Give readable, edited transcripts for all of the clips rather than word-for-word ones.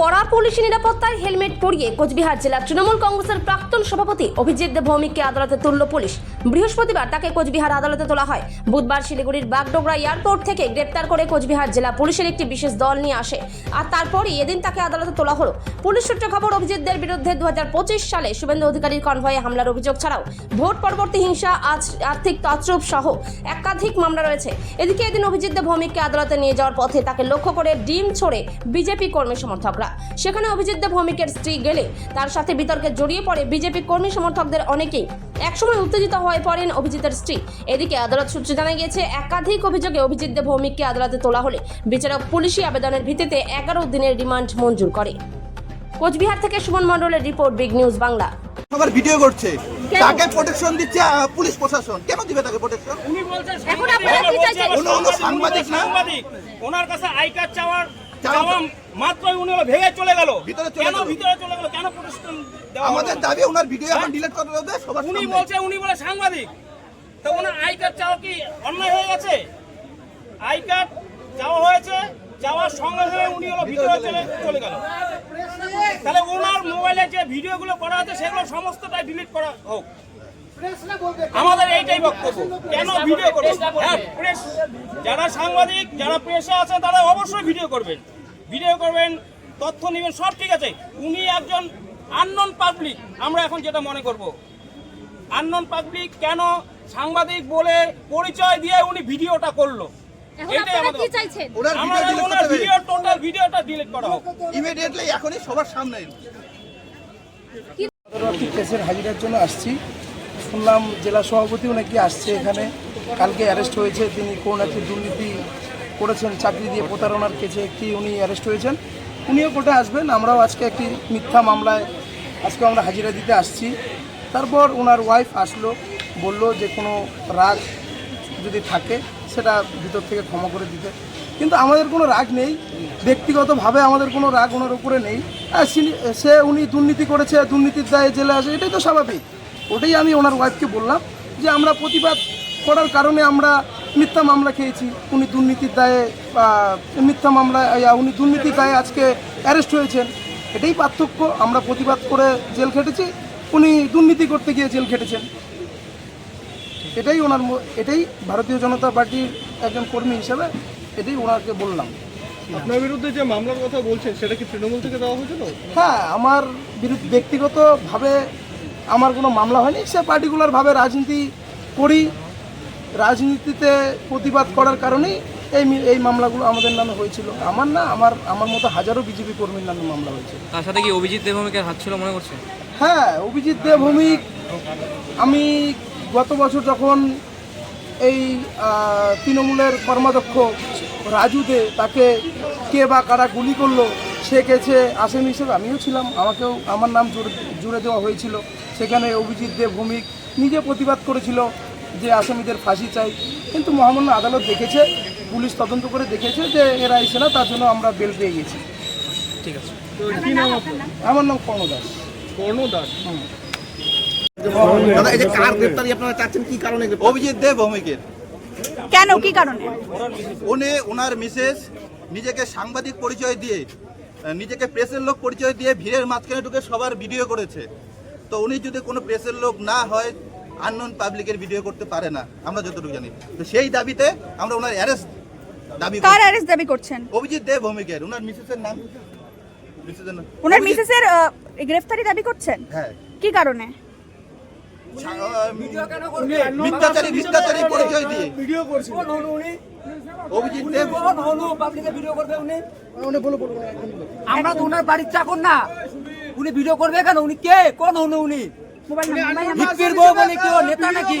কড়া পুলিশ নিরাপত্তায় হেলমেট পরিয়ে কোচবিহার জেলা তৃণমূল কংগ্রেসের প্রাক্তন সভাপতি অভিজিৎ ভৌমিককে আদালতে তুলল পুলিশ। বৃহস্পতিবার তাকে কোচবিহার আদালতে তোলা হয়। বুধবার শিলিগুড়ির বাগডোগরা এয়ারপোর্ট থেকে গ্রেপ্তার করে কোচবিহার জেলা পুলিশের একটি বিশেষ দল নিয়ে আসে, আর তারপরই এদিন তাকে আদালতে তোলা হলো। পুলিশ সূত্রে খবর, অভিজিৎদের বিরুদ্ধে 2025 সালে শুভেন্দু অধিকারীর কনভয়ে হামলার অভিযোগ ছাড়াও ভোট পরবর্তী হিংসা, আর্থিক তছরূপ সহ একাধিক মামলা রয়েছে। এদিকে এদিন অভিজিৎ ভৌমিককে আদালতে নিয়ে যাওয়ার পথে তাকে লক্ষ্য করে ডিম ছোড়ে বিজেপি কর্মী সমর্থকরা। সেখানে অভিজিৎ ভৌমিকের স্ত্রী গেলে তার সাথে বিতর্কে জড়িয়ে পড়ে বিজেপি কর্মী সমর্থকদের অনেকেই। একসময় উত্তেজিত হয়ে পড়েন অভিজিতের স্ত্রী। এদিকে আদালত সূত্রে জানা গিয়েছে, একাধিক অভিযোগে অভিজিৎ ভৌমিককে আদালতে তোলা হলে বিচারক পুলিশি আবেদনের ভিত্তিতে 11 দিনের রিমান্ড মঞ্জুর করে। কোচবিহার থেকে সুমন মণ্ডলের রিপোর্ট, বিগ নিউজ বাংলা। সবার ভিডিও করছে, তাকে প্রোটেকশন দিচ্ছে পুলিশ প্রশাসন। কেন দিবে তাকে প্রোটেকশন? উনি বলছেন এখন আপনারা কি চাইছেন? উনি সাংবাদিক না, ওনার কাছে আই কার্ড চাওয়া মাত্রই উনি ভেঙে চলে গেল। ভিতরে কেন ভিতরে চলে গেল? কেন প্রোটেকশন দেওয়া? আমাদের দাবি ওনার ভিডিও এখন ডিলিট করে দেবে সবার উনি সামনে। বলছে উনি বলে সাংবাদিক, তো ওনার আই কার্ড চাওয়া কি অন্যায় হয়ে গেছে? আই কার্ড চাওয়া হয়েছে, যাওয়ার সঙ্গে সঙ্গে উনি ভিতরে চলে গেল। তাহলে ওনার মোবাইলে যে ভিডিওগুলো করা আছে সেগুলো সমস্তটাই ডিলিট করা হোক। আমাদের এইটাই বক্তব্য। কেন ভিডিও করবেন? হ্যাঁ, প্রেস, যারা সাংবাদিক, যারা প্রেসে আছে তারা অবশ্যই ভিডিও করবেন, তথ্য নেবেন, সব ঠিক আছে। উনি একজন আননোন পাবলিক। আমরা এখন যেটা মনে করব, আননোন পাবলিক কেন সাংবাদিক বলে পরিচয় দিয়ে উনি ভিডিওটা করলো, এটাই আমাদের। ওনার ভিডিও, টোটাল ভিডিওটা ডিলিট করা হোক ইমিডিয়েটলি, এখনই সবার সামনে। কেসের হাজিরার জন্য আসছি। শুনলাম জেলা সভাপতিও নাকি আসছে এখানে। কালকে অ্যারেস্ট হয়েছে তিনি, কোন একটি দুর্নীতি করেছেন, চাকরি দিয়ে প্রতারণার কেসে একটি উনি অ্যারেস্ট হয়েছেন। উনিও কোর্টে আসবেন। আমরাও আজকে একটি মিথ্যা মামলায় আজকে আমরা হাজিরা দিতে আসছি। তারপর ওনার ওয়াইফ আসলো, বলল যে কোনো রাগ যদি থাকে সেটা ভিতর থেকে ক্ষমা করে দিতে। কিন্তু আমাদের কোনো রাগ নেই, ব্যক্তিগতভাবে আমাদের কোনো রাগ ওনার উপরে নেই। উনি দুর্নীতি করেছে, দুর্নীতির দায়ে জেলে আসে, এটাই তো স্বাভাবিক। ওটাই আমি ওনার ওয়াইফকে বললাম যে আমরা প্রতিবাদ করার কারণে আমরা মিথ্যা মামলা খেয়েছি। উনি দুর্নীতির দায়ে উনি দুর্নীতির দায়ে আজকে অ্যারেস্ট হয়েছেন, এটাই পার্থক্য। আমরা প্রতিবাদ করে জেল খেটেছি, উনি দুর্নীতি করতে গিয়ে জেল খেটেছেন। এটাই ভারতীয় জনতা পার্টির একজন কর্মী হিসেবে এটাই ওনাকে বললাম। আপনার বিরুদ্ধে যে মামলার কথা বলছেন সেটা কি তৃণমূল থেকে দেওয়া হয়েছিল? হ্যাঁ, আমার বিরুদ্ধে ব্যক্তিগতভাবে আমার কোনো মামলা হয়নি। সে পার্টিকুলারভাবে রাজনীতি করি, রাজনীতিতে প্রতিবাদ করার কারণেই এই মামলাগুলো আমাদের নামে হয়েছিল। আমার মতো হাজারো বিজেপি কর্মীর নামে মামলা হয়েছে। তার সাথে কি অভিজিৎ ভৌমিকের হাত ছিল মনে করছে? হ্যাঁ, অভিজিৎ ভৌমিক, আমি গত বছর যখন এই তৃণমূলের কর্মাধ্যক্ষ রাজু দে, তাকে কে বা কারা গুলি করলো, সে কেছে আসামি হিসেবে আমিও ছিলাম। আমার নাম জুড়ে দেওয়া হয়েছিল। সেখানে অভিজিৎ ভৌমিক নিজে প্রতিবাদ করেছিল যে আসামিদের ফাঁসি চাই। কিন্তু মহামান্য আদালত দেখেছে, পুলিশ তদন্ত করে দেখেছে যে এরা এসে না, তার জন্য আমরা বেল পেয়ে গেছি। ঠিক আছে। কি নাম? আমার নাম কর্ণ দাস। দাদা, এই যে কার গ্রেফতারি আপনারা চাচ্ছেন, কি কারণে? অভিজিৎ ভৌমিকের। কেন, কি কারণে? ওনার মিসেস নিজেকে সাংবাদিক পরিচয় দিয়ে, নিজেকে প্রেসের লোক পরিচয় দিয়ে ভিড়ের মাঝখানে ঢুকে সবার ভিডিও করেছে। তো উনি যদি কোনো প্রেসের লোক না হয়, আননোন পাবলিকের ভিডিও করতে পারে না, আমরা যতটুকু জানি। তো সেই দাবিতে আমরা ওনার অ্যারেস্ট দাবি করছি। কার অ্যারেস্ট দাবি করছেন? অভিজিৎ ভৌমিকের। ওনার মিসেসের নাম, ওনার মিসেসের গ্রেফতারি দাবি করছেন? হ্যাঁ। কি কারণে? মিথ্যাচারী পরিচয় দিয়ে ভিডিও করছেন। অভিজিৎ পাবলিকে ভিডিও করবে উনি? আমরা তো ওনার বাড়ির চাকর না, উনি ভিডিও করবে কেন? উনি কে? কোন হন উনি? হিপ্পির বউ বলে কেউ নেতা নাকি?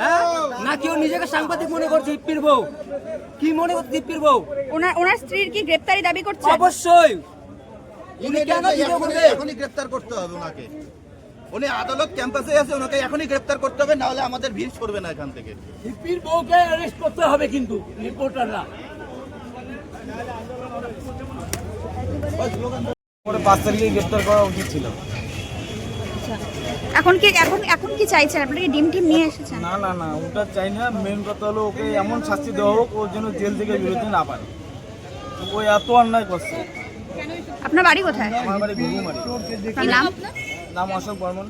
হ্যাঁ, না কেউ নিজেকে সাংবাদিক মনে করছে? হিপ্পির বউ কি মনে করছে? হিপ্পির বউ ওনার স্ত্রীর কি গ্রেফতারি দাবি করছে? অবশ্যই। উনি কেন ভিডিও করবে? এখনই গ্রেফতার করতে হবে ওনাকে। উনি আদালত ক্যাম্পাসে আছে, ওনাকে এখনই গ্রেফতার করতে হবে, না হলে আমাদের ভিড় করবে না এখান থেকে। হিপ্পির বউকে অ্যারেস্ট করতে হবে কিন্তু, রিপোর্টাররা। 5 তারিখে গ্রেফতার করা উচিত ছিল। এখন কি চাইছেন? আপনারা কি ডিম নিয়ে এসেছেন? না, ওটা চাই না। মেন কথা হলো ওকে এমন শাস্তি দেওয়া হোক ওর জন্য জেল থেকে বেরোতে না পারে। ও এত অন্যায় করছে। আপনার বাড়ি কোথায়? আমার বাড়ি ঘুঘুমারি। কি নাম? নাম অশোক বর্মন।